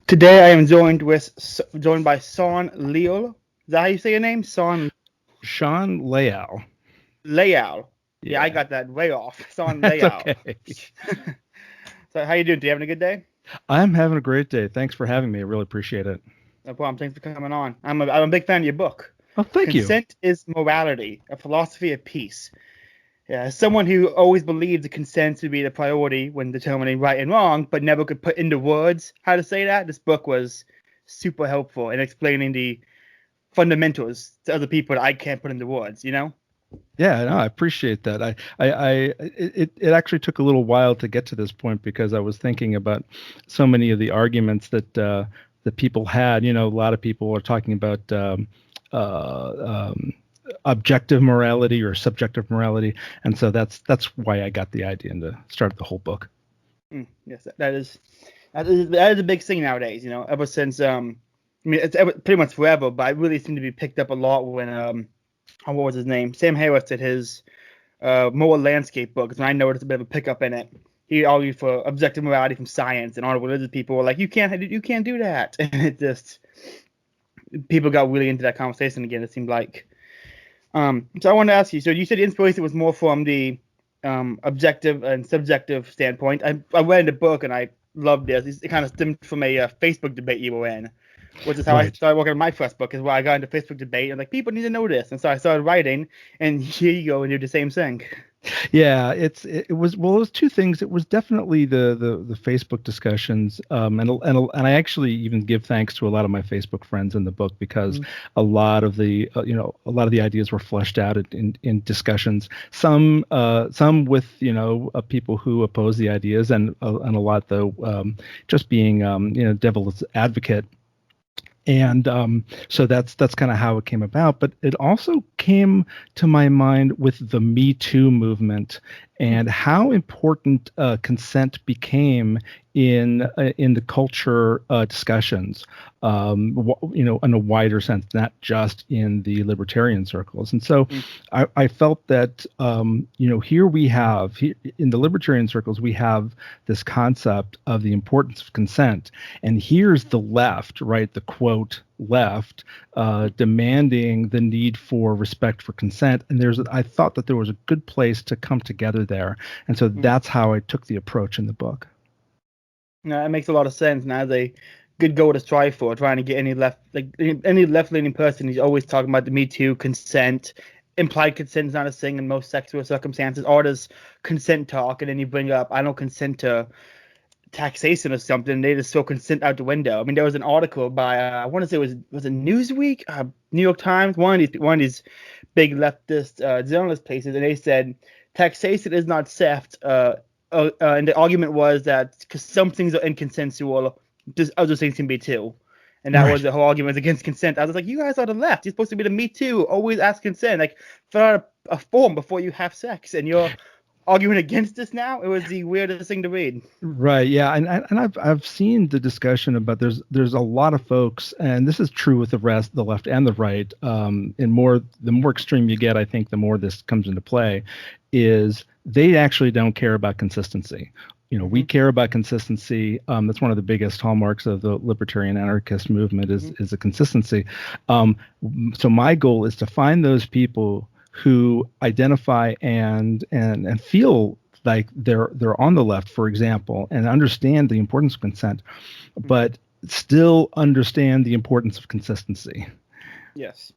Today I am joined by Son Leal. Is that how you say your name? Son Sean Leal. Leal. Yeah, I Yeah, got that way off. Son that's Leal. okay. So how you doing? Do you having a good day? I'm having a great day. Thanks for having me. I really appreciate it. No problem. Thanks for coming on. I'm a big fan of your book. Oh, thank you. Consent is Morality, a philosophy of peace. Yeah, as someone who always believed the consent to be the priority when determining right and wrong, but never could put into words how to say that, this book was super helpful in explaining the fundamentals to other people that I can't put into words. Yeah, no, I appreciate that. It actually took a little while to get to this point because I was thinking about so many of the arguments that people had. You know, a lot of people are talking about uh, um, objective morality or subjective morality, and so that's why I got the idea and to start the whole book. Yes, that is a big thing nowadays. Ever since I mean, pretty much forever, but it really seemed to be picked up a lot when what was his name? Sam Harris did his moral landscape book. And I noticed a bit of a pickup in it. He argued for objective morality from science, and all the religious people were like, you can't do that," and it just people got really into that conversation again. It seemed like. So I wanted to ask you. So you said the inspiration was more from the objective and subjective standpoint. I read the book and I loved this. It kind of stemmed from a Facebook debate you were in, which is how I Right. started working on my first book. Is where I got into Facebook debate and like people need to know this, and so I started writing. And here you go and do the same thing. Yeah, it was two things. It was definitely the Facebook discussions, and I actually even give thanks to a lot of my Facebook friends in the book because a lot of the a lot of the ideas were fleshed out in discussions. Some with people who oppose the ideas, and a lot though just being devil's advocate. And so that's kind of how it came about. But it also came to my mind with the Me Too movement and how important consent became in the culture discussions, in a wider sense, not just in the libertarian circles. And so I felt that here in the libertarian circles we have this concept of the importance of consent, and here's the left, right? The quote left demanding the need for respect for consent. And I thought that there was a good place to come together there. And so that's how I took the approach in the book. No, that makes a lot of sense. Now a good goal to strive for, trying to get any left leaning person. He's always talking about the Me Too, consent. Implied consent is not a thing in most sexual circumstances. Or does consent talk, and then you bring up, I don't consent to taxation or something. They just throw consent out the window. I mean, there was an article by I want to say it was it Newsweek, New York Times, one of these big leftist journalist places, and they said taxation is not theft. And the argument was that because some things are inconsensual, just other things can be too. And that was Right. the whole argument against consent. I was like, you guys are the left. You're supposed to be the Me Too. Always ask consent. Like, fill out a form before you have sex. And you're arguing against this now? It was the weirdest thing to read. Right. Yeah. And I've seen the discussion about there's a lot of folks, and this is true with the left and the right. The more extreme you get, I think the more this comes into play, is they actually don't care about consistency. We care about consistency. That's one of the biggest hallmarks of the libertarian anarchist movement is the consistency. Um, so my goal is to find those people who identify and feel like they're on the left, for example, and understand the importance of consent, but still understand the importance of consistency. Yes.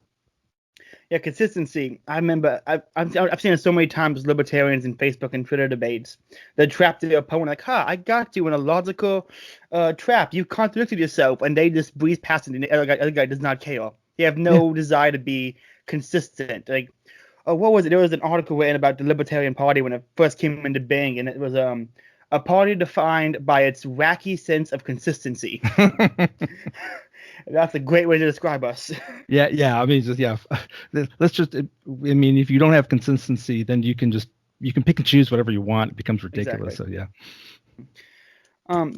Yeah, consistency. I remember I've seen it so many times. Libertarians in Facebook and Twitter debates that trap their opponent like, "Ha, I got you in a logical trap. You contradicted yourself," and they just breeze past it. And the other guy does not care. They have Yeah. no desire to be consistent. Like, oh, what was it? There was an article written about the Libertarian Party when it first came into being, and it was a party defined by its wacky sense of consistency. That's a great way to describe us. Yeah, yeah. I mean, just yeah. Let's just. I mean, if you don't have consistency, then you can pick and choose whatever you want. It becomes ridiculous. Exactly. So yeah.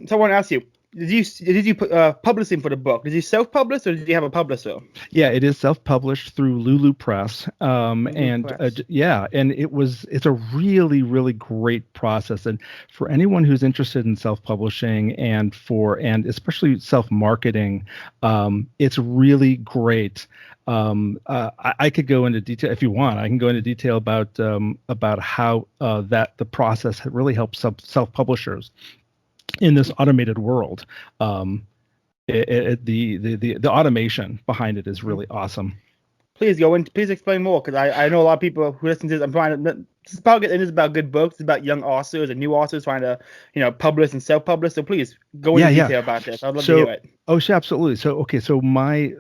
So I want to ask you, did you put publishing for the book? Did you self-publish or did you have a publisher? Yeah, it is self-published through Lulu Press. Lulu Press. Yeah, and it's a really, really great process. And for anyone who's interested in self-publishing and especially self-marketing, it's really great. I could go into detail if you want. I can go into detail about how that the process really helps self-publishers in this automated world. The automation behind it is really awesome. Please explain more, because I know a lot of people who listen to this. I'm trying to. It is about good books. It's about young authors and new authors trying to, publish and self-publish. So please go into detail about this. I'd love to hear it. Oh, sure, absolutely. So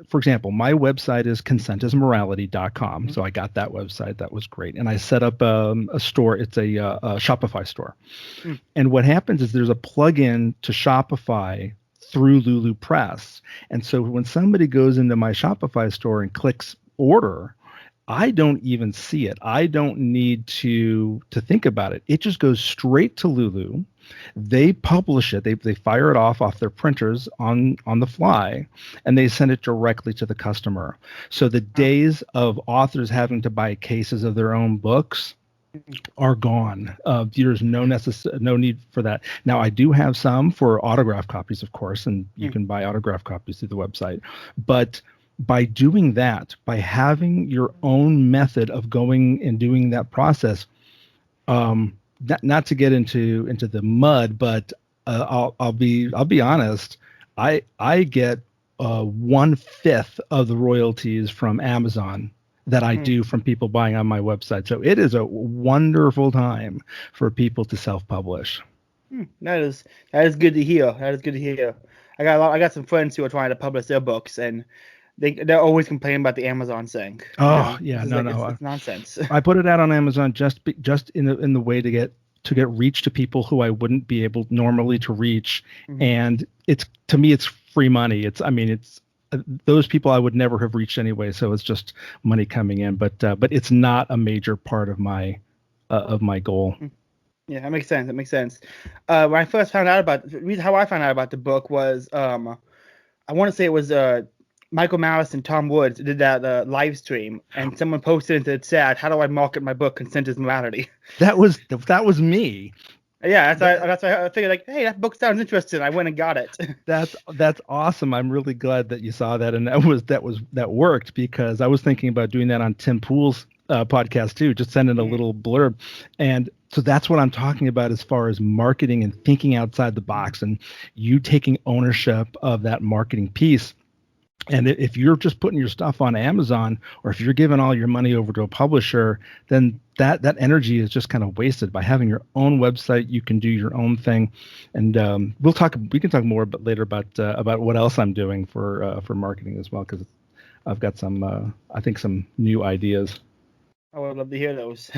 for example, my website is consentismorality.com. So I got that website. That was great. And I set up a store. It's a Shopify store. And what happens is there's a plugin to Shopify through Lulu Press. And so when somebody goes into my Shopify store and clicks order, I don't even see it. I don't need to think about it. It just goes straight to Lulu. They publish it. They fire it off their printers on the fly, and they send it directly to the customer. So the days of authors having to buy cases of their own books are gone. There's no need for that. Now, I do have some for autograph copies, of course, and you can buy autograph copies through the website. But by doing that, by having your own method of going and doing that process, not to get into the mud, but I'll be honest, I get 1/5 of the royalties from Amazon that I do from people buying on my website. So it is a wonderful time for people to self-publish. That is good to hear. That is good to hear. I got some friends who are trying to publish their books, and they're always complaining about the Amazon thing. Oh, yeah, no, it's nonsense. I put it out on Amazon just in the way to get reach to people who I wouldn't be able normally to reach, and to me it's free money. It's those people I would never have reached anyway, so it's just money coming in. But it's not a major part of my goal. Yeah, that makes sense. When I first found out about how I found out about the book was I want to say it was Michael Malice and Tom Woods did that live stream, and someone posted and said, "Sad, how do I market my book, Consent is Morality?" That was me. Yeah, that's why I figured, like, hey, that book sounds interesting. I went and got it. That's awesome. I'm really glad that you saw that, and that worked, because I was thinking about doing that on Tim Pool's podcast too, just sending a little blurb. And so that's what I'm talking about as far as marketing and thinking outside the box, and you taking ownership of that marketing piece. And if you're just putting your stuff on Amazon, or if you're giving all your money over to a publisher, then that energy is just kind of wasted. By having your own website, you can do your own thing. And we can talk more later about what else I'm doing for marketing as well, because I've got some new ideas. I would love to hear those.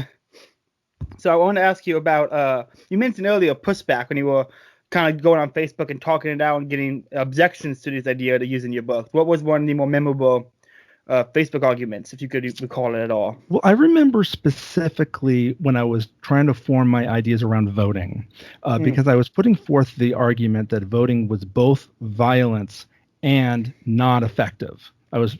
So I want to ask you about you mentioned earlier pushback when you were kind of going on Facebook and talking it out and getting objections to this idea to using your book. What was one of the more memorable Facebook arguments, if you could recall it at all? Well, I remember specifically when I was trying to form my ideas around voting, because I was putting forth the argument that voting was both violence and not effective. I was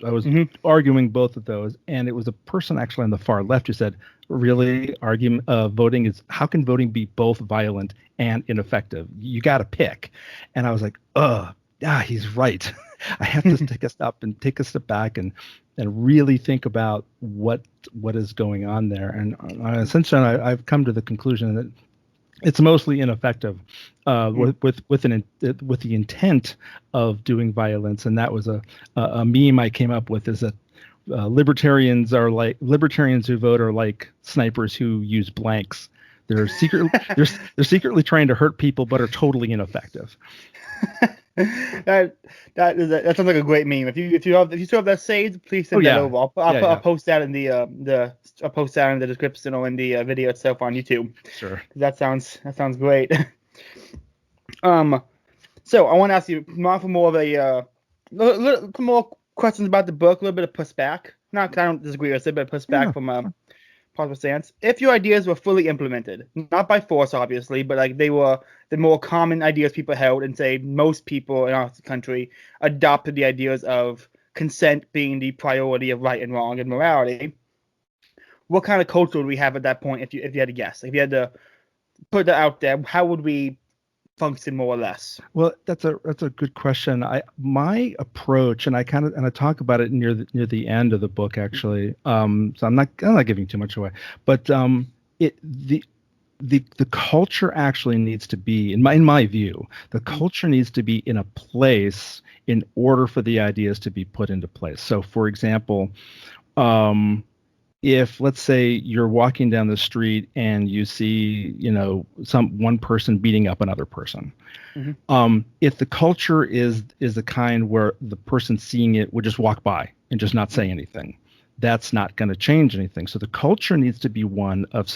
arguing both of those, and it was a person actually on the far left who said, "Really, how can voting be both violent and ineffective? You got to pick." And I was like, he's right. I have to take a step back and really think about what is going on there. And since then, I've come to the conclusion that it's mostly ineffective with the intent of doing violence. And that was a meme I came up with, is that libertarians who vote are like snipers who use blanks. They're secretly trying to hurt people, but are totally ineffective. That sounds like a great meme. If you still have that saved, please send that over. I'll post that in the description or in the video itself on YouTube. Sure. That sounds great. So I want to ask you more of a little more questions about the book, a little bit of pushback. Not, I don't disagree with it, but pushback from possible stance. If your ideas were fully implemented, not by force, obviously, but like they were the more common ideas people held, and say most people in our country adopted the ideas of consent being the priority of right and wrong and morality, what kind of culture would we have at that point? If you had to guess, if you had to put that out there, how would we function more or less? Well, that's a good question. My approach, and I talk about it near the end of the book actually. So I'm not giving too much away, but the culture actually needs to be, in my view, the culture needs to be in a place in order for the ideas to be put into place. So, for example, if let's say you're walking down the street and you see, one person beating up another person, if the culture is the kind where the person seeing it would just walk by and just not say anything, that's not going to change anything. So the culture needs to be one of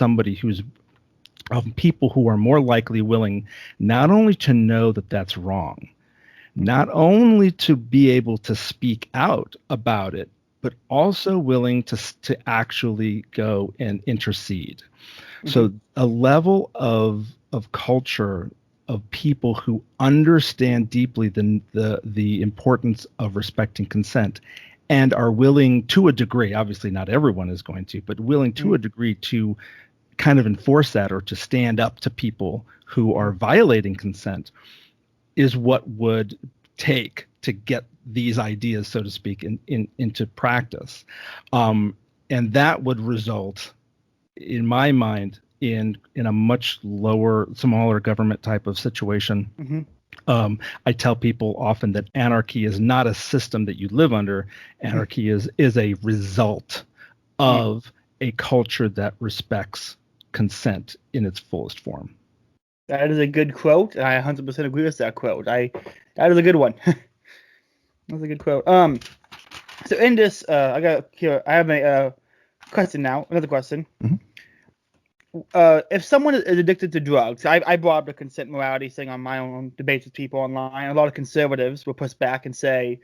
people who are more likely willing not only to know that that's wrong, not only to be able to speak out about it, but also willing to actually go and intercede. So a level of culture of people who understand deeply the importance of respecting consent and are willing to a degree, obviously not everyone is going to, but willing to a degree to kind of enforce that or to stand up to people who are violating consent is what would take to get these ideas, so to speak, into practice. And that would result, in my mind, in a much smaller government type of situation. I tell people often that anarchy is not a system that you live under. Anarchy is a result of a culture that respects consent in its fullest form. That is a good quote. I 100% agree with that quote. That is a good one. That's a good quote. So in this, I have a question now. Another question. If someone is addicted to drugs, I brought up the consent morality thing on my own debates with people online. A lot of conservatives will push back and say,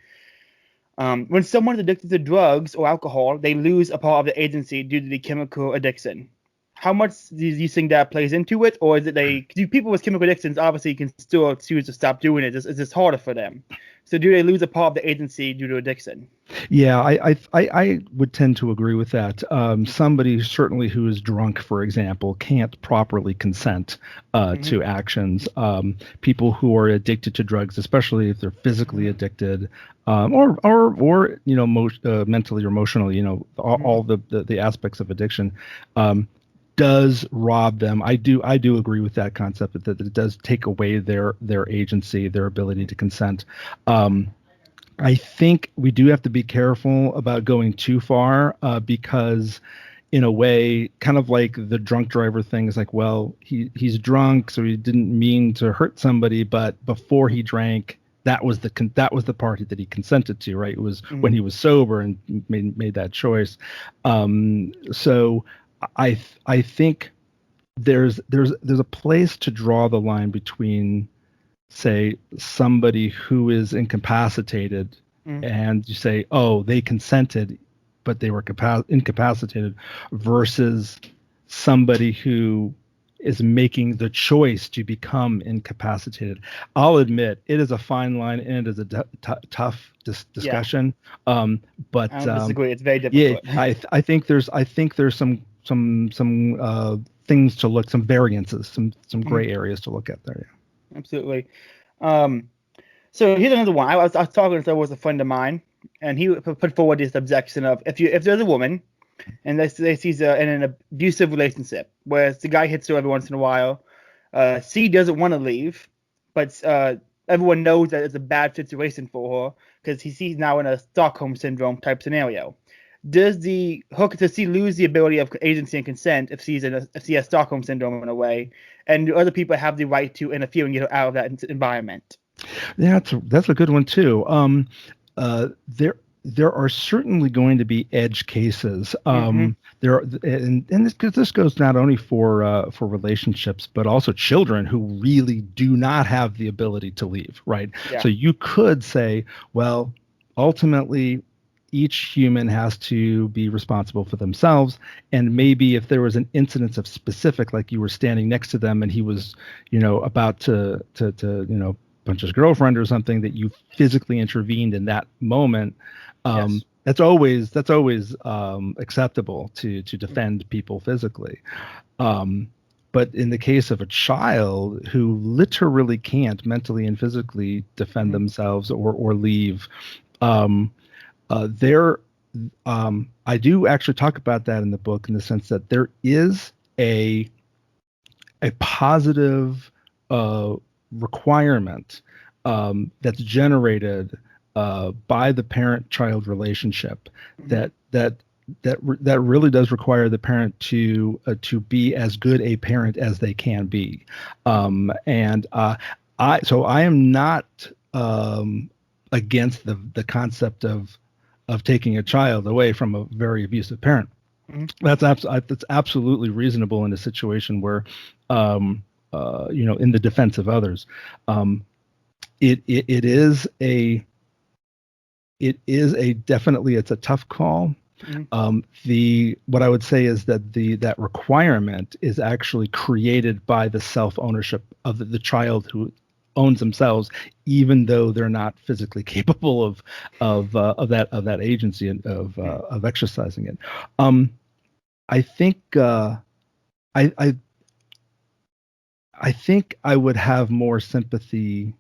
when someone is addicted to drugs or alcohol, they lose a part of the agency due to the chemical addiction. How much do you think that plays into it, or is it people with chemical addictions obviously can still choose to stop doing it? It's just harder for them. So do they lose a part of the agency due to addiction? Yeah, I would tend to agree with that. Somebody certainly who is drunk, for example, can't properly consent to actions. People who are addicted to drugs, especially if they're physically addicted, or mentally or emotionally, all the aspects of addiction, does rob them. I do agree with that concept that it does take away their agency, their ability to consent. I think we do have to be careful about going too far because, in a way, kind of like the drunk driver thing is like, well, he's drunk, so he didn't mean to hurt somebody, but before he drank, that was the party that he consented to, right? It was when he was sober and made that choice. So I think there's a place to draw the line between, say, somebody who is incapacitated and you say, oh, they consented, but they were incapacitated, versus somebody who is making the choice to become incapacitated. I'll admit it is a fine line and it is a tough discussion. But I don't disagree. It's very difficult. Yeah, I think there's some things to look, some variances, some gray areas to look at there. Yeah. Absolutely. So here's another one. I was talking with a friend of mine, and he put forward this objection of if there's a woman, and she's in an abusive relationship, where the guy hits her every once in a while, she doesn't want to leave, but everyone knows that it's a bad situation for her because she's now in a Stockholm syndrome type scenario. Does she lose the ability of agency and consent if she has Stockholm syndrome in a way, and do other people have the right to interfere and get her out of that environment? Yeah, that's a good one too. There are certainly going to be edge cases. There are, and this goes not only for relationships, but also children who really do not have the ability to leave, right? Yeah. So you could say, well, ultimately, each human has to be responsible for themselves. And maybe if there was an incidence of specific, like you were standing next to them and he was, about to punch his girlfriend or something, that you physically intervened in that moment. Yes. That's always acceptable to defend people physically. But in the case of a child who literally can't mentally and physically defend themselves or leave, there, I do actually talk about that in the book, in the sense that there is a positive requirement that's generated by the parent-child relationship that really does require the parent to be as good a parent as they can be. I am not against the concept of taking a child away from a very abusive parent. That's absolutely reasonable in a situation where, in the defense of others. It is definitely, it's a tough call. What I would say is that that requirement is actually created by the self-ownership of the child who owns themselves, even though they're not physically capable of that agency and of exercising it. I think I think I would have more sympathy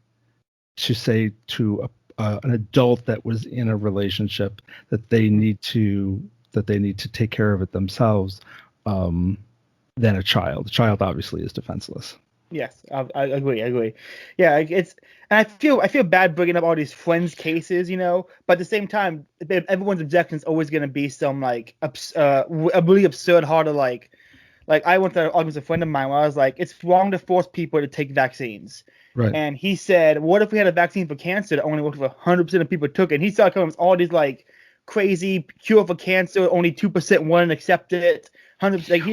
to say to an adult that was in a relationship that they need to take care of it themselves, than a child. The child obviously is defenseless. Yes, I agree. Yeah, and I feel bad bringing up all these friends cases, but at the same time, everyone's objection is always going to be some like a really absurd, hard to like I went to an argument with a friend of mine where I was like, it's wrong to force people to take vaccines. Right. And he said, what if we had a vaccine for cancer that only worked if 100% of people took it? And he started coming with all these like crazy cure for cancer, only 2% wanted to accept it. 100%. Like he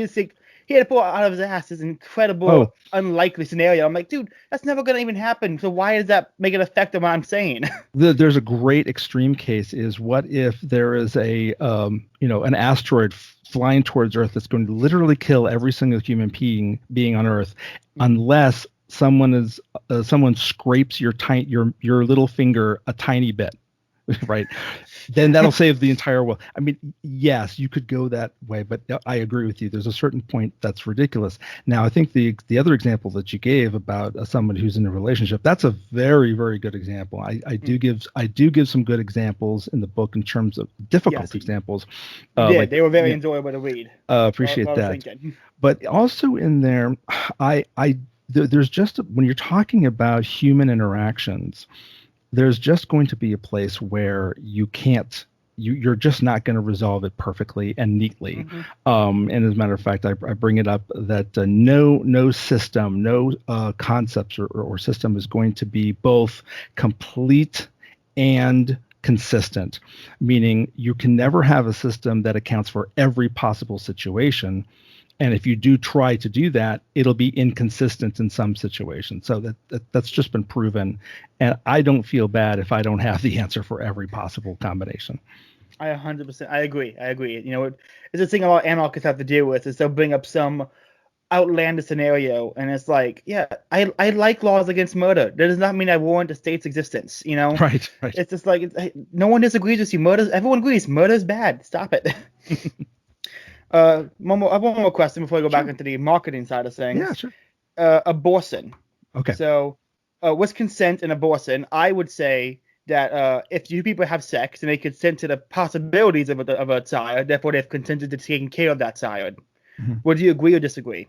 had to pull out of his ass this incredible, unlikely scenario. I'm like, dude, that's never going to even happen. So why does that make it affect what I'm saying? There's a great extreme case is, what if there is an asteroid flying towards Earth that's going to literally kill every single human being on Earth, unless someone scrapes your little finger a tiny bit, right? Then that'll save the entire world. I mean, yes, you could go that way, but I agree with you. There's a certain point that's ridiculous. Now, I think the other example that you gave about someone who's in a relationship, that's a very, very good example. I do give some good examples in the book in terms of difficult examples. They were very enjoyable to read. Appreciate that. But also in there, there's just, when you're talking about human interactions, there's just going to be a place where you're just not going to resolve it perfectly and neatly. And as a matter of fact, I bring it up that no system, no concepts or system is going to be both complete and consistent, meaning you can never have a system that accounts for every possible situation. And if you do try to do that, it'll be inconsistent in some situations. So that's just been proven. And I don't feel bad if I don't have the answer for every possible combination. I 100%. I agree. It's the thing a lot of anarchists have to deal with, is they'll bring up some outlandish scenario, and it's like, yeah, I like laws against murder. That does not mean I warrant the state's existence. Right. It's just like, no one disagrees with you. Everyone agrees. Murder is bad. Stop it. I have one more question before I go back into the marketing side of things. Yeah, sure. Abortion. Okay. So, with consent and abortion, I would say that if two people have sex and they consent to the possibilities of a child, therefore they've consented to taking care of that child. Would you agree or disagree?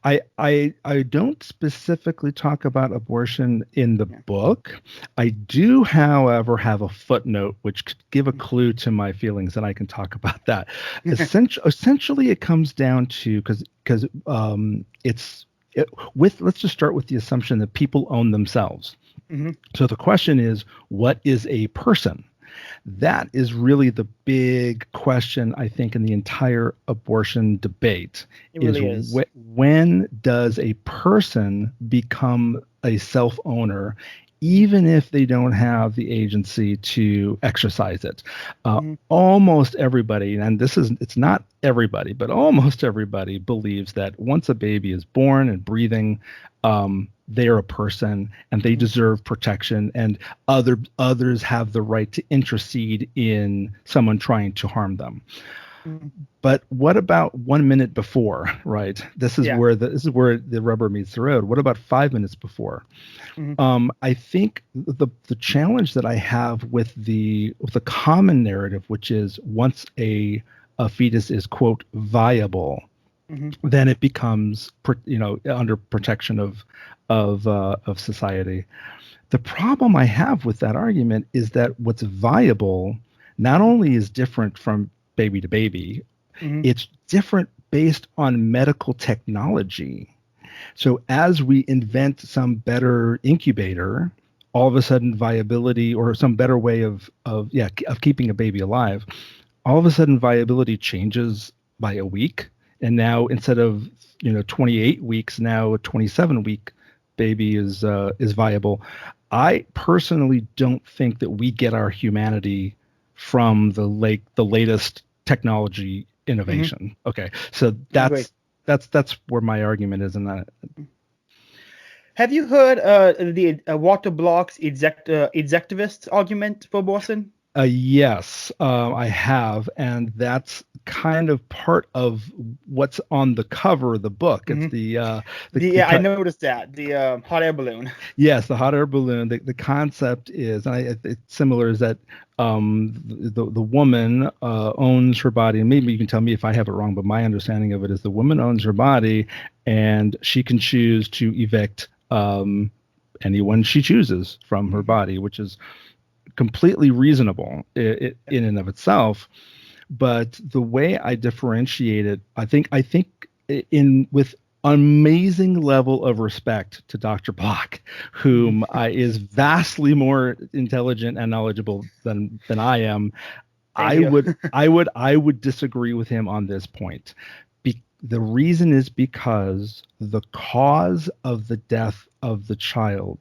I don't specifically talk about abortion in the book. I do, however, have a footnote which could give a clue to my feelings, and I can talk about that. Essentially, it comes down to, because let's just start with the assumption that people own themselves. So the question is, what is a person? That is really the big question, I think, in the entire abortion debate. It really is. When does a person become a self-owner even if they don't have the agency to exercise it. Mm-hmm. Almost everybody, and it's not everybody, but almost everybody believes that once a baby is born and breathing, they are a person and they deserve protection, and others have the right to intercede in someone trying to harm them. Mm-hmm. But what about 1 minute before, right? This is where the rubber meets the road. What about 5 minutes before? Mm-hmm. I think the challenge that I have with the common narrative, which is once a fetus is quote viable, Mm-hmm. then it becomes under protection of society. The problem I have with that argument is that what's viable not only is different from baby to baby, Mm-hmm. it's different based on medical technology. So as we invent some better incubator, all of a sudden viability or some better way of keeping a baby alive, all of a sudden viability changes by a week. And now instead of 28 weeks, now a 27-week baby is viable. I personally don't think that we get our humanity from the latest technology Mm-hmm. innovation. Okay, so I agree. that's where my argument is in that. Have you heard the Walter Block's exectivist argument for abortion? Yes, I have, and that's kind of part of what's on the cover of the book. It's Mm-hmm. the I noticed that the hot air balloon. yes, the hot air balloon. The concept is, and it's similar, is that the woman owns her body, and maybe you can tell me if I have it wrong, but my understanding of it is the woman owns her body, and she can choose to evict anyone she chooses from her body, which is completely reasonable in and of itself. But the way I differentiate it, I think in with amazing level of respect to Dr. Block, whom is vastly more intelligent and knowledgeable than I am. Thank you. I would disagree with him on this point. The reason is because the cause of the death of the child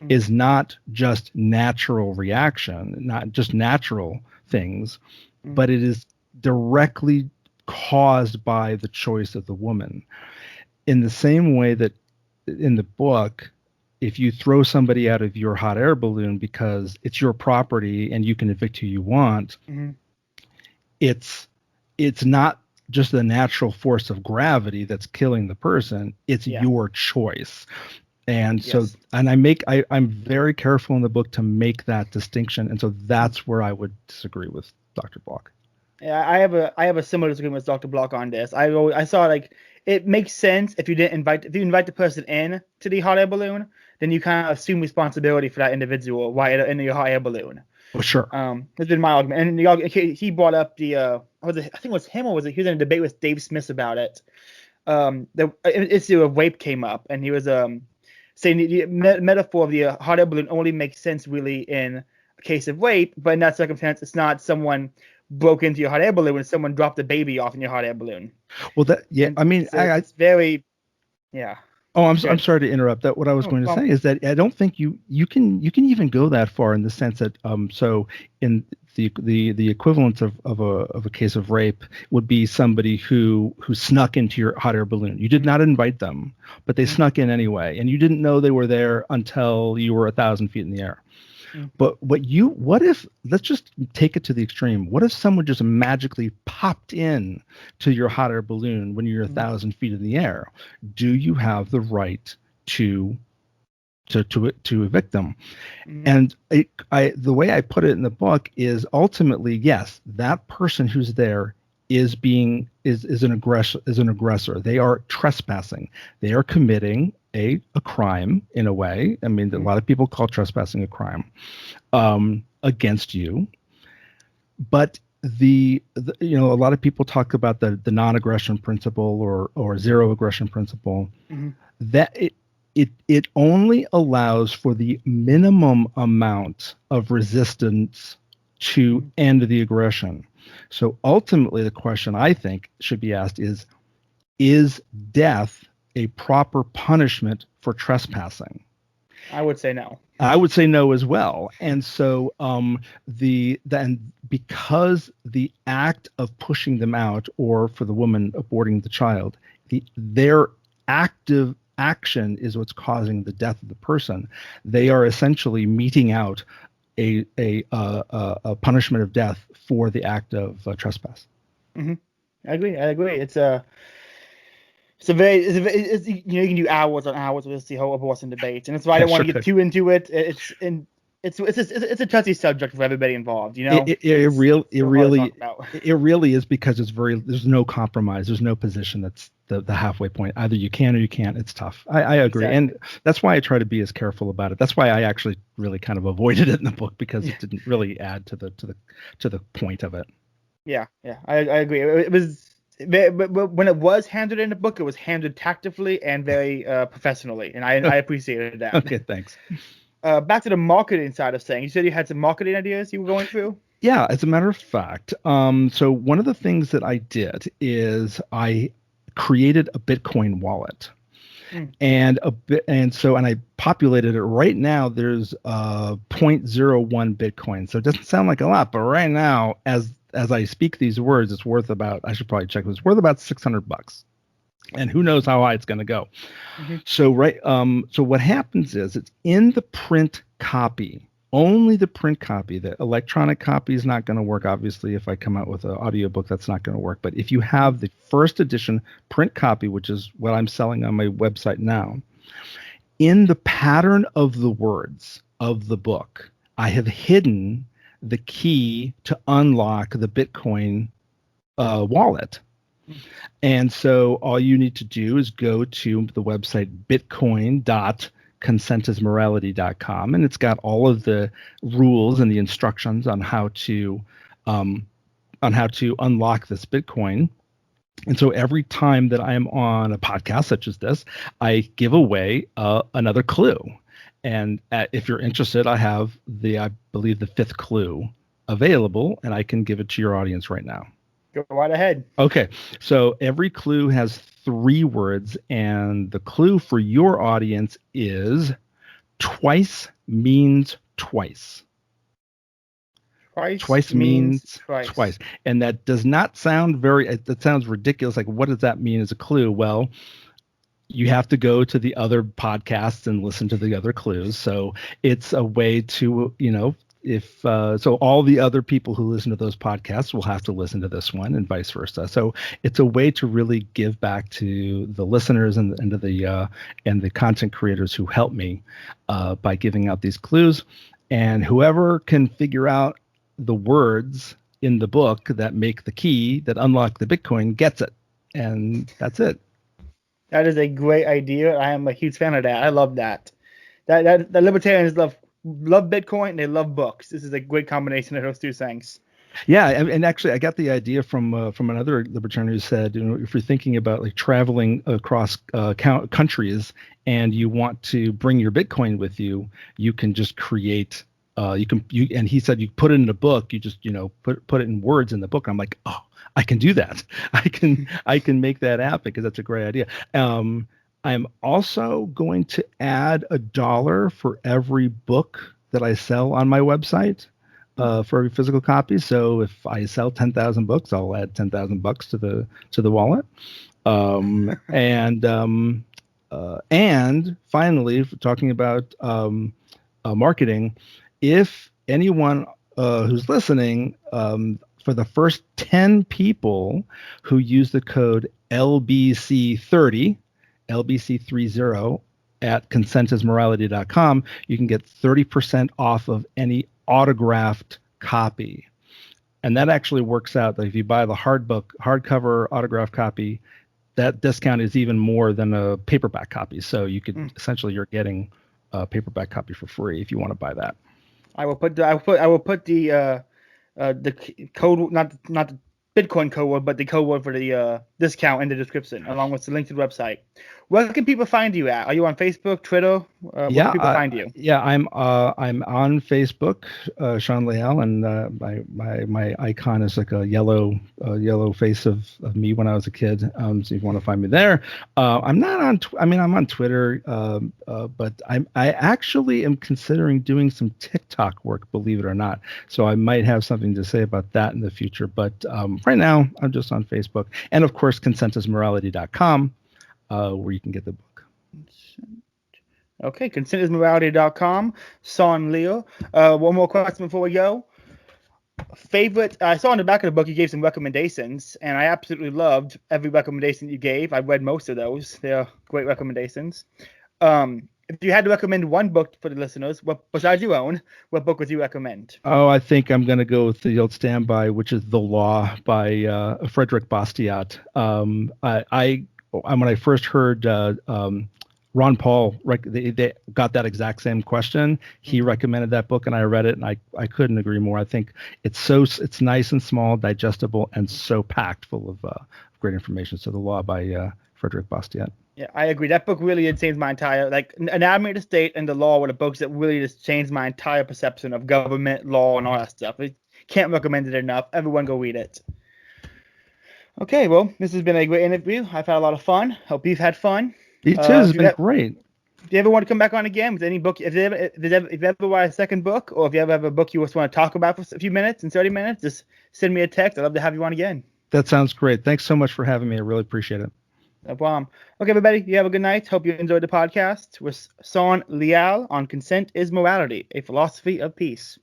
is not just natural reaction, not just natural things, but it is directly caused by the choice of the woman. In the same way that in the book, if you throw somebody out of your hot air balloon because it's your property and you can evict who you want, Mm-hmm. it's not just the natural force of gravity that's killing the person, it's your choice. And so, and I'm very careful in the book to make that distinction. And so that's where I would disagree with Dr. Block. Yeah, I have a similar disagreement with Dr. Block on this. I saw like it makes sense if you invite the person in to the hot air balloon, then you kind of assume responsibility for that individual while in your hot air balloon. Oh, sure. That's been my argument. And he brought up the I think it was him, or was it he was in a debate with Dave Smith about it. The issue of rape came up, and he was saying the metaphor of the hot air balloon only makes sense really in a case of rape, but in that circumstance, it's not someone broke into your hot air balloon when someone dropped a baby off in your hot air balloon. Well, I mean, it's very, yeah. Oh, I'm sorry to interrupt. That what I was going to say is that I don't think you can even go that far in the sense that so in the equivalent of a case of rape would be somebody who snuck into your hot air balloon. You did not invite them, but they snuck in anyway, and you didn't know they were there until you were 1,000 feet in the air. But what if, let's just take it to the extreme. What if someone just magically popped in to your hot air balloon when you're 1,000 feet in the air? Do you have the right to evict them? And the way I put it in the book is ultimately, yes, that person who's there is an aggressor. They are trespassing. They are committing a crime in a way. I mean, a lot of people call trespassing a crime against you. But a lot of people talk about the non-aggression principle or zero aggression principle. That it only allows for the minimum amount of resistance to end the aggression. So ultimately, the question I think should be asked is death a proper punishment for trespassing? I would say no. I would say no as well. And so then because the act of pushing them out, or for the woman aborting the child, their active action is what's causing the death of the person. They are essentially meting out a punishment of death for the act of trespass. Mm-hmm. I agree. It's a very, you know, you can do hours on hours with the whole abortion debate, and that's why I don't want to get too into it. It's a touchy subject for everybody involved, you know. It really is, because there's no compromise. There's no position that's the halfway point. Either you can or you can't. It's tough. I agree, exactly. And that's why I try to be as careful about it. That's why I actually really kind of avoided it in the book, because it didn't really add to the point of it. Yeah, I agree. It was. But when it was handled in the book, it was handled tactfully and very professionally, and I appreciated that. Okay, thanks. Back to the marketing side of things. You said you had some marketing ideas you were going through? Yeah, as a matter of fact. So one of the things that I did is I created a Bitcoin wallet. And I populated it. Right now there's 0.01 Bitcoin. So it doesn't sound like a lot, but right now, as I speak these words, it's worth about, I should probably check, it's worth about $600. And who knows how high it's going to go. Mm-hmm. So what happens is, it's in the print copy, only the print copy. The electronic copy is not going to work. Obviously, if I come out with an audiobook, that's not going to work. But if you have the first edition print copy, which is what I'm selling on my website now, in the pattern of the words of the book, I have hidden the key to unlock the Bitcoin wallet. And so all you need to do is go to the website bitcoin.consensusmorality.com, and it's got all of the rules and the instructions on how to unlock this Bitcoin. And so every time that I am on a podcast such as this, I give away another clue. And if you're interested, I have I believe the 5th clue available, and I can give it to your audience right now. Go right ahead. Okay. So every clue has 3 words, and the clue for your audience is twice means twice. Twice means twice. And that does not sound that sounds ridiculous. Like, what does that mean as a clue? Well, you have to go to the other podcasts and listen to the other clues. So it's a way to, so all the other people who listen to those podcasts will have to listen to this one, and vice versa. So it's a way to really give back to the listeners and to the content creators who help me by giving out these clues. And whoever can figure out the words in the book that make the key that unlock the Bitcoin gets it. And that's it. That is a great idea. I am a huge fan of that. I love that. The libertarians love Bitcoin, and they love books. This is a great combination of those two things. Yeah, and actually, I got the idea from another libertarian who said, if you're thinking about like traveling across countries and you want to bring your Bitcoin with you, you can just create. And he said you put it in a book. You just put it in words in the book. And I'm like, oh, I can do that. I can make that happen, because that's a great idea. I'm also going to add $1 for every book that I sell on my website, for every physical copy. So if I sell 10,000 books, I'll add $10,000 to the wallet. And finally, talking about marketing, if anyone who's listening, for the first 10 people who use the code LBC30 at consensusmorality.com, you can get 30% off of any autographed copy. And that actually works out that if you buy the hardcover autographed copy, that discount is even more than a paperback copy. So you could essentially, you're getting a paperback copy for free if you want to buy that. I will put the code, not the Bitcoin code word, but the code word for the discount in the description, along with the link to the website. Where can people find you at? Are you on Facebook, Twitter? Where can people find you? Yeah, I'm on Facebook, Sean Leal, and my icon is like a yellow face of me when I was a kid. So if you want to find me there, I'm not on. I'm on Twitter, but I actually am considering doing some TikTok work, believe it or not. So I might have something to say about that in the future. But right now, I'm just on Facebook, and of course, consensusmorality.com. Where you can get the book. Okay, consensusmorality.com. Son Leal. One more question before we go. Favorite, I saw in the back of the book you gave some recommendations, and I absolutely loved every recommendation you gave. I read most of those. They're great recommendations. If you had to recommend one book for the listeners, besides your own, what book would you recommend? Oh, I think I'm going to go with the old standby, which is The Law by Frederick Bastiat. When I first heard Ron Paul, they got that exact same question. He recommended that book, and I read it, and I couldn't agree more. I think it's nice and small, digestible, and so packed full of great information. So The Law by Frederick Bastiat. Yeah, I agree. That book really did change my entire, Anatomy of the State and The Law were the books that really just changed my entire perception of government, law, and all that stuff. I can't recommend it enough. Everyone go read it. Okay, well, this has been a great interview. I've had a lot of fun. Hope you've had fun. You too. It's been great. If you ever want to come back on again with any book, if you ever write a second book, or if you ever have a book you just want to talk about for a few minutes, in 30 minutes, just send me a text. I'd love to have you on again. That sounds great. Thanks so much for having me. I really appreciate it. No problem. Okay, everybody, you have a good night. Hope you enjoyed the podcast with Son Leal on Consent is Morality, a philosophy of peace.